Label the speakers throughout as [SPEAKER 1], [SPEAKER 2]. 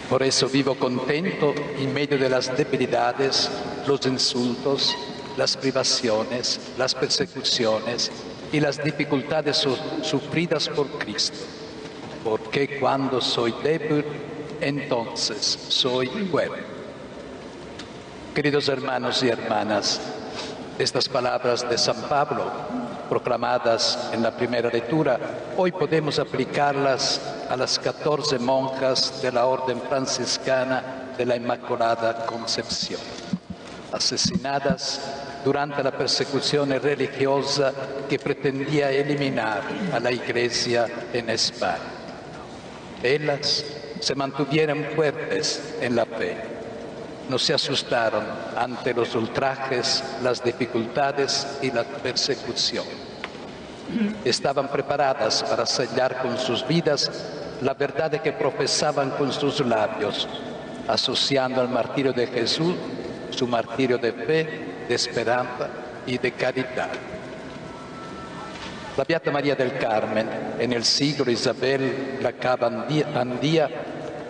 [SPEAKER 1] Por eso vivo contento en medio de las debilidades, los insultos, las privaciones, las persecuciones y las dificultades sufridas por Cristo. Porque cuando soy débil, entonces soy fuerte. Queridos hermanos y hermanas, estas palabras de San Pablo, proclamadas en la primera lectura, hoy podemos aplicarlas a las 14 monjas de la Orden Franciscana de la Inmaculada Concepción, asesinadas durante la persecución religiosa que pretendía eliminar a la Iglesia en España. Ellas se mantuvieron fuertes en la fe. No se asustaron ante los ultrajes, las dificultades y la persecución. Estaban preparadas para sellar con sus vidas la verdad que profesaban con sus labios, asociando al martirio de Jesús su martirio de fe, de esperanza y de caridad. La Beata María del Carmen, en el siglo Isabel la Andía,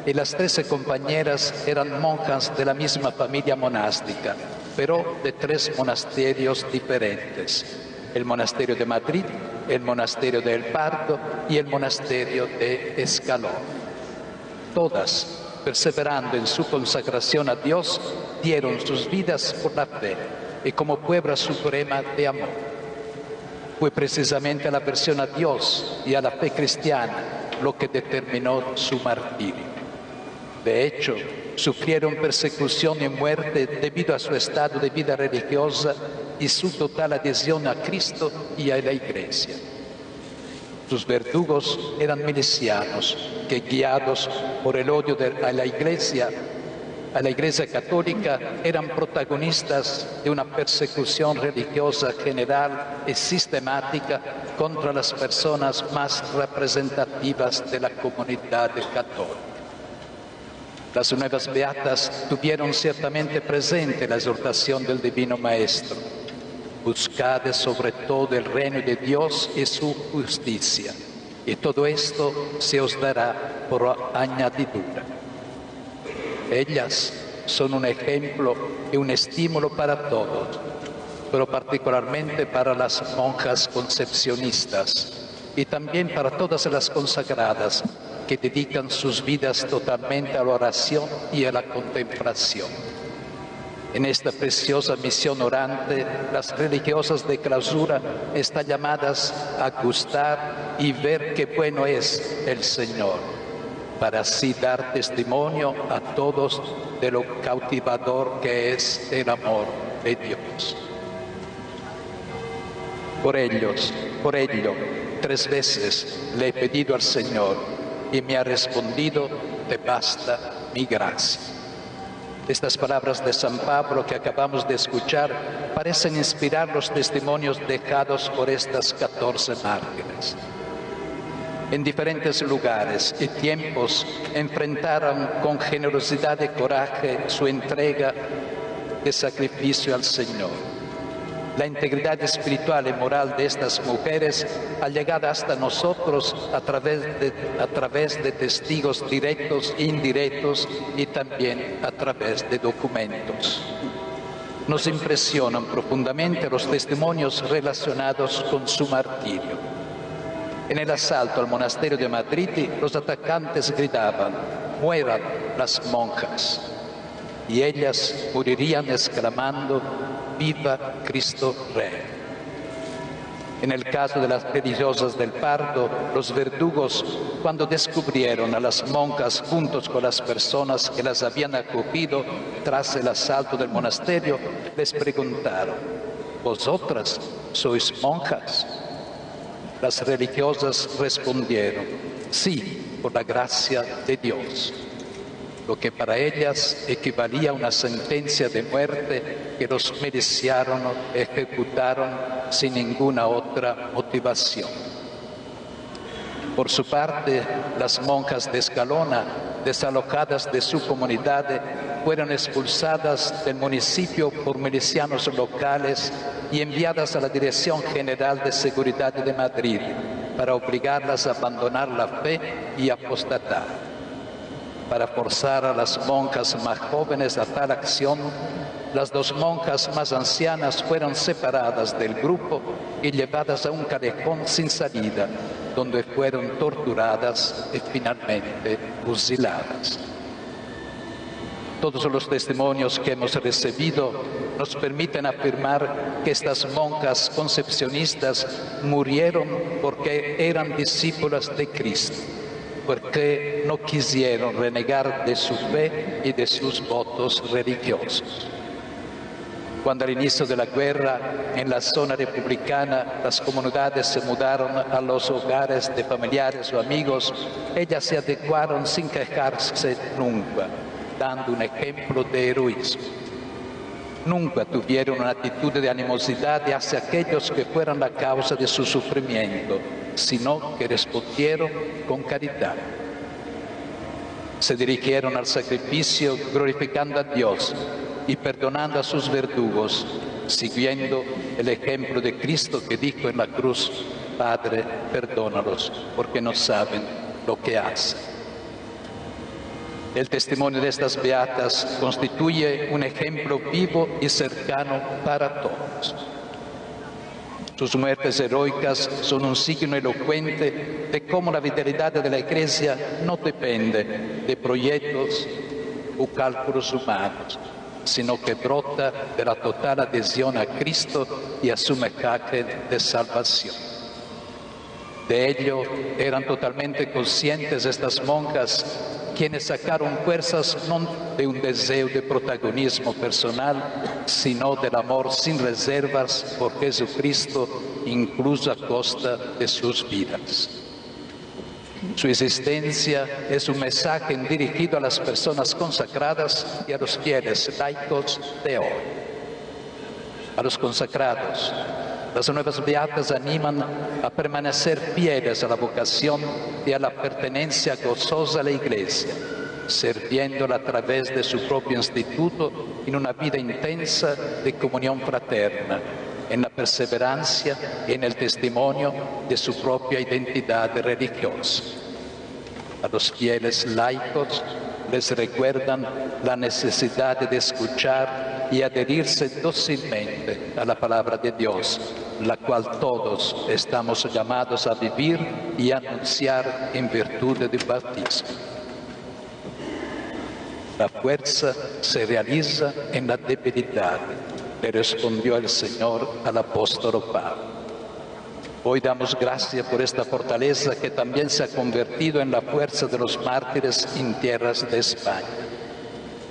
[SPEAKER 1] y las 13 compañeras eran monjas de la misma familia monástica, pero de 3 monasterios diferentes: el monasterio de Madrid, el monasterio de El Pardo y el monasterio de Escalón. Todas, perseverando en su consagración a Dios, dieron sus vidas por la fe y como prueba suprema de amor. Fue precisamente la aversión a Dios y a la fe cristiana lo que determinó su martirio. De hecho, sufrieron persecución y muerte debido a su estado de vida religiosa y su total adhesión a Cristo y a la Iglesia. Sus verdugos eran milicianos que, guiados por el odio a la Iglesia católica, eran protagonistas de una persecución religiosa general y sistemática contra las personas más representativas de la comunidad católica. Las nuevas beatas tuvieron ciertamente presente la exhortación del Divino Maestro: buscad sobre todo el reino de Dios y su justicia, y todo esto se os dará por añadidura. Ellas son un ejemplo y un estímulo para todos, pero particularmente para las monjas concepcionistas y también para todas las consagradas que dedican sus vidas totalmente a la oración y a la contemplación. En esta preciosa misión orante, las religiosas de clausura están llamadas a gustar y ver qué bueno es el Señor, para así dar testimonio a todos de lo cautivador que es el amor de Dios. Por ello, 3 veces le he pedido al Señor y me ha respondido: te basta mi gracia. Estas palabras de San Pablo que acabamos de escuchar parecen inspirar los testimonios dejados por estas 14 mártires. En diferentes lugares y tiempos enfrentaron con generosidad y coraje su entrega de sacrificio al Señor. La integridad espiritual y moral de estas mujeres ha llegado hasta nosotros a través de testigos directos e indirectos y también a través de documentos. Nos impresionan profundamente los testimonios relacionados con su martirio. En el asalto al monasterio de Madrid, los atacantes gritaban: «¡Mueran las monjas!» Y ellas morirían exclamando: «¡Viva Cristo Rey!». En el caso de las religiosas del Pardo, los verdugos, cuando descubrieron a las monjas juntos con las personas que las habían acogido tras el asalto del monasterio, les preguntaron: «¿Vosotras sois monjas?». Las religiosas respondieron: «Sí, por la gracia de Dios», lo que para ellas equivalía a una sentencia de muerte que los milicianos ejecutaron sin ninguna otra motivación. Por su parte, las monjas de Escalona, desalojadas de su comunidad, fueron expulsadas del municipio por milicianos locales y enviadas a la Dirección General de Seguridad de Madrid para obligarlas a abandonar la fe y apostatar. Para forzar a las monjas más jóvenes a tal acción, las 2 monjas más ancianas fueron separadas del grupo y llevadas a un callejón sin salida, donde fueron torturadas y finalmente fusiladas. Todos los testimonios que hemos recibido nos permiten afirmar que estas monjas concepcionistas murieron porque eran discípulas de Cristo, porque no quisieron renegar de su fe y de sus votos religiosos. Cuando al inicio de la guerra, en la zona republicana, las comunidades se mudaron a los hogares de familiares o amigos, ellas se adecuaron sin quejarse nunca, dando un ejemplo de heroísmo. Nunca tuvieron una actitud de animosidad hacia aquellos que fueran la causa de su sufrimiento, sino que respondieron con caridad. Se dirigieron al sacrificio glorificando a Dios y perdonando a sus verdugos, siguiendo el ejemplo de Cristo que dijo en la cruz: Padre, perdónalos, porque no saben lo que hacen. El testimonio de estas beatas constituye un ejemplo vivo y cercano para todos. Sus muertes heroicas son un signo elocuente de cómo la vitalidad de la Iglesia no depende de proyectos o cálculos humanos, sino que brota de la total adhesión a Cristo y a su mensaje de salvación. De ello eran totalmente conscientes estas monjas, quienes sacaron fuerzas no de un deseo de protagonismo personal, sino del amor sin reservas por Jesucristo, incluso a costa de sus vidas. Su existencia es un mensaje dirigido a las personas consagradas y a los fieles laicos de hoy. A los consagrados, las nuevas beatas animan a permanecer fieles a la vocación y a la pertenencia gozosa a la Iglesia, sirviéndola a través de su propio instituto en una vida intensa de comunión fraterna, en la perseverancia y en el testimonio de su propia identidad religiosa. A los fieles laicos les recuerdan la necesidad de escuchar y adherirse dócilmente a la palabra de Dios, la cual todos estamos llamados a vivir y anunciar en virtud del bautismo. La fuerza se realiza en la debilidad, le respondió el Señor al apóstol Pablo. Hoy damos gracias por esta fortaleza que también se ha convertido en la fuerza de los mártires en tierras de España.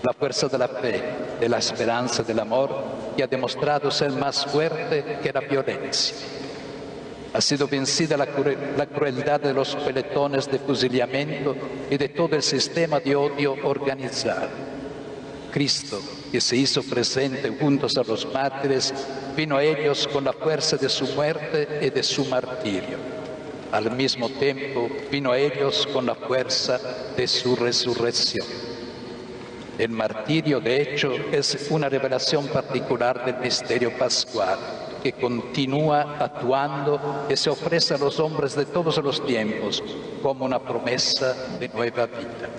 [SPEAKER 1] La fuerza de la fe, de la esperanza, del amor, que ha demostrado ser más fuerte que la violencia. Ha sido vencida la crueldad de los pelotones de fusilamiento y de todo el sistema de odio organizado. Cristo, que se hizo presente juntos a los mártires, vino a ellos con la fuerza de su muerte y de su martirio. Al mismo tiempo, vino a ellos con la fuerza de su resurrección. El martirio, de hecho, es una revelación particular del misterio pascual, que continúa actuando y se ofrece a los hombres de todos los tiempos como una promesa de nueva vida.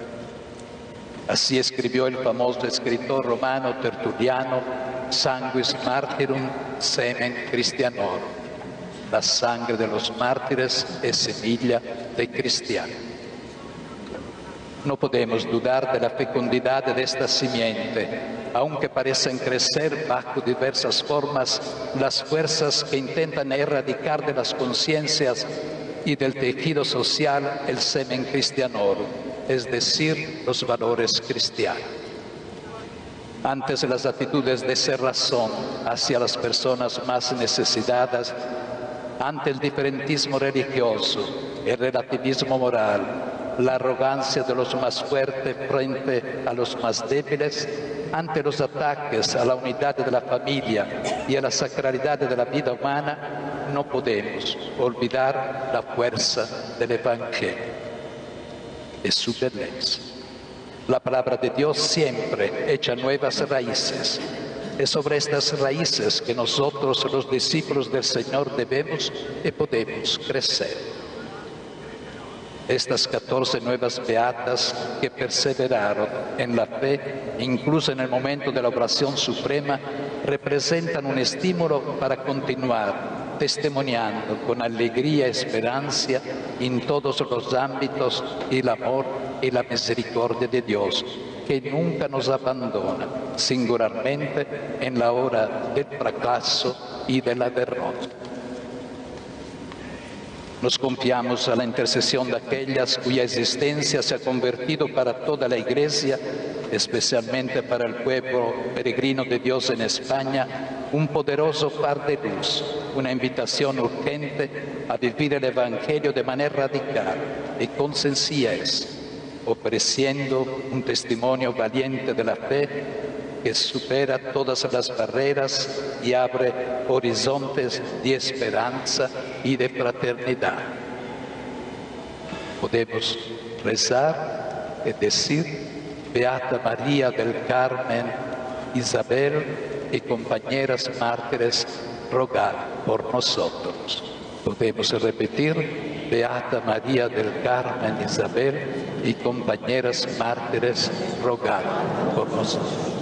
[SPEAKER 1] Así escribió el famoso escritor romano Tertuliano: Sanguis martyrum semen Christianorum. La sangre de los mártires es semilla de cristiano. No podemos dudar de la fecundidad de esta simiente, aunque parecen crecer bajo diversas formas las fuerzas que intentan erradicar de las conciencias y del tejido social el semen Christianorum, es decir, los valores cristianos. Antes las actitudes de cerrazón hacia las personas más necesitadas, ante el diferentismo religioso, el relativismo moral, la arrogancia de los más fuertes frente a los más débiles, ante los ataques a la unidad de la familia y a la sacralidad de la vida humana, no podemos olvidar la fuerza del Evangelio. Es su belleza. La palabra de Dios siempre echa nuevas raíces. Es sobre estas raíces que nosotros, los discípulos del Señor, debemos y podemos crecer. Estas 14 nuevas beatas que perseveraron en la fe, incluso en el momento de la oración suprema, representan un estímulo para continuar testimoniando con alegría y esperanza en todos los ámbitos el amor y la misericordia de Dios, que nunca nos abandona, singularmente en la hora del fracaso y de la derrota. Nos confiamos a la intercesión de aquellas cuya existencia se ha convertido para toda la Iglesia, especialmente para el pueblo peregrino de Dios en España, un poderoso faro de luz, una invitación urgente a vivir el Evangelio de manera radical y con sencillez, ofreciendo un testimonio valiente de la fe que supera todas las barreras y abre horizontes de esperanza y de fraternidad. Podemos rezar y decir: Beata María del Carmen, Isabel y compañeras mártires, rogad por nosotros. Podemos repetir: Beata María del Carmen, Isabel y compañeras mártires, rogad por nosotros.